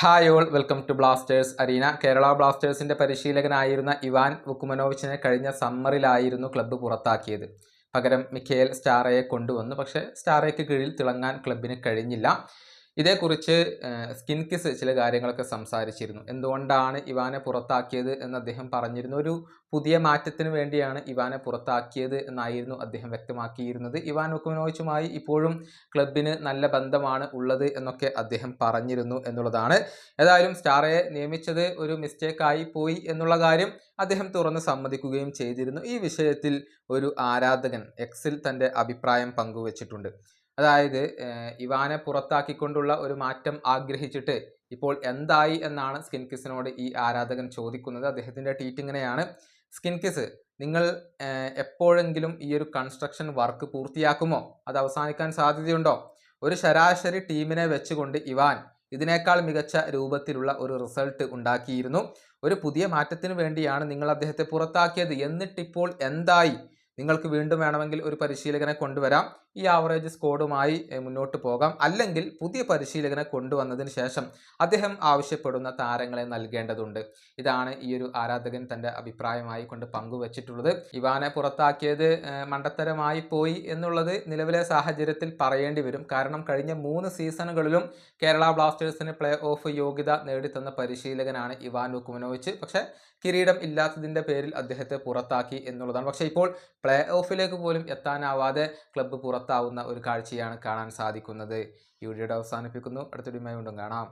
Hi all, welcome to Blasters arena. Kerala ബ്ലാസ്റ്റേഴ്സിന്റെ പരിശീലകനായിരുന്ന Ivan വുക്കുമനോവിച്ചിനെ കഴിഞ്ഞ സമ്മറിലായിരുന്നു ക്ലബ്ബ് പുറത്താക്കിയത്. പകരം മിഖേൽ സ്റ്റാറയെ കൊണ്ടുവന്നു. പക്ഷേ സ്റ്റാറയ്ക്ക് കീഴിൽ തിളങ്ങാൻ ക്ലബിന് കഴിഞ്ഞില്ല. ഇതേക്കുറിച്ച് സ്കിൻകിസ് ചില കാര്യങ്ങളൊക്കെ സംസാരിച്ചിരുന്നു. എന്തുകൊണ്ടാണ് ഇവാനെ പുറത്താക്കിയത് എന്ന് അദ്ദേഹം പറഞ്ഞിരുന്നു. ഒരു പുതിയ മാറ്റത്തിന് വേണ്ടിയാണ് ഇവാനെ പുറത്താക്കിയത് എന്നായിരുന്നു അദ്ദേഹം വ്യക്തമാക്കിയിരുന്നത്. ഇവാൻ വുക്കുമനോവിച്ചുമായി ഇപ്പോഴും ക്ലബിന് നല്ല ബന്ധമാണ് ഉള്ളത് എന്നൊക്കെ അദ്ദേഹം പറഞ്ഞിരുന്നു എന്നുള്ളതാണ്. ഏതായാലും സ്റ്റാറയെ നിയമിച്ചത് ഒരു മിസ്റ്റേക്കായി പോയി എന്നുള്ള കാര്യം അദ്ദേഹം തുറന്ന് സമ്മതിക്കുകയും ചെയ്തിരുന്നു. ഈ വിഷയത്തിൽ ഒരു ആരാധകൻ എക്സിൽ തൻ്റെ അഭിപ്രായം പങ്കുവച്ചിട്ടുണ്ട്. അതായത് ഇവാനെ പുറത്താക്കിക്കൊണ്ടുള്ള ഒരു മാറ്റം ആഗ്രഹിച്ചിട്ട് ഇപ്പോൾ എന്തായി എന്നാണ് സ്കിൻകിസിനോട് ഈ ആരാധകൻ ചോദിക്കുന്നത്. അദ്ദേഹത്തിൻ്റെ ട്വീറ്റ് ഇങ്ങനെയാണ്: സ്കിൻകിസ്, നിങ്ങൾ എപ്പോഴെങ്കിലും ഈ ഒരു കൺസ്ട്രക്ഷൻ വർക്ക് പൂർത്തിയാക്കുമോ? അത് അവസാനിക്കാൻ സാധ്യതയുണ്ടോ? ഒരു ശരാശരി ടീമിനെ വെച്ചുകൊണ്ട് ഇവാൻ ഇതിനേക്കാൾ മികച്ച രൂപത്തിലുള്ള ഒരു റിസൾട്ട് ഉണ്ടാക്കിയിരുന്നു. ഒരു പുതിയ മാറ്റത്തിന് വേണ്ടിയാണ് നിങ്ങൾ അദ്ദേഹത്തെ പുറത്താക്കിയത്. എന്നിട്ടിപ്പോൾ എന്തായി? നിങ്ങൾക്ക് വീണ്ടും വേണമെങ്കിൽ ഒരു പരിശീലകനെ കൊണ്ടുവരാം, ഈ ആവറേജ് സ്കോഡുമായി മുന്നോട്ട് പോകാം. അല്ലെങ്കിൽ പുതിയ പരിശീലകനെ കൊണ്ടുവന്നതിന് ശേഷം അദ്ദേഹം ആവശ്യപ്പെടുന്ന താരങ്ങളെ നൽകേണ്ടതുണ്ട്. ഇതാണ് ഈ ഒരു ആരാധകൻ തൻ്റെ അഭിപ്രായമായി കൊണ്ട് പങ്കുവച്ചിട്ടുള്ളത്. ഇവാനെ പുറത്താക്കിയത് മണ്ടത്തരമായി പോയി എന്നുള്ളത് നിലവിലെ സാഹചര്യത്തിൽ പറയേണ്ടി വരും. കാരണം കഴിഞ്ഞ 3 സീസണുകളിലും കേരള ബ്ലാസ്റ്റേഴ്സിന് പ്ലേ ഓഫ് യോഗ്യത നേടിത്തന്ന പരിശീലകനാണ് ഇവാൻ വുക്കുമനോവിച്ച്. പക്ഷേ കിരീടം ഇല്ലാത്തതിൻ്റെ പേരിൽ അദ്ദേഹത്തെ പുറത്താക്കി എന്നുള്ളതാണ്. പക്ഷേ ഇപ്പോൾ പ്ലേ ഓഫിലേക്ക് പോലും എത്താനാവാതെ ക്ലബ്ബ് പുറത്താവുന്ന ഒരു കാഴ്ചയാണ് കാണാൻ സാധിക്കുന്നത്. ഈ വീഡിയോയുടെ അവസാനിപ്പിക്കുന്നു. അടുത്ത വീഡിയോയുമായി വീണ്ടും കാണാം.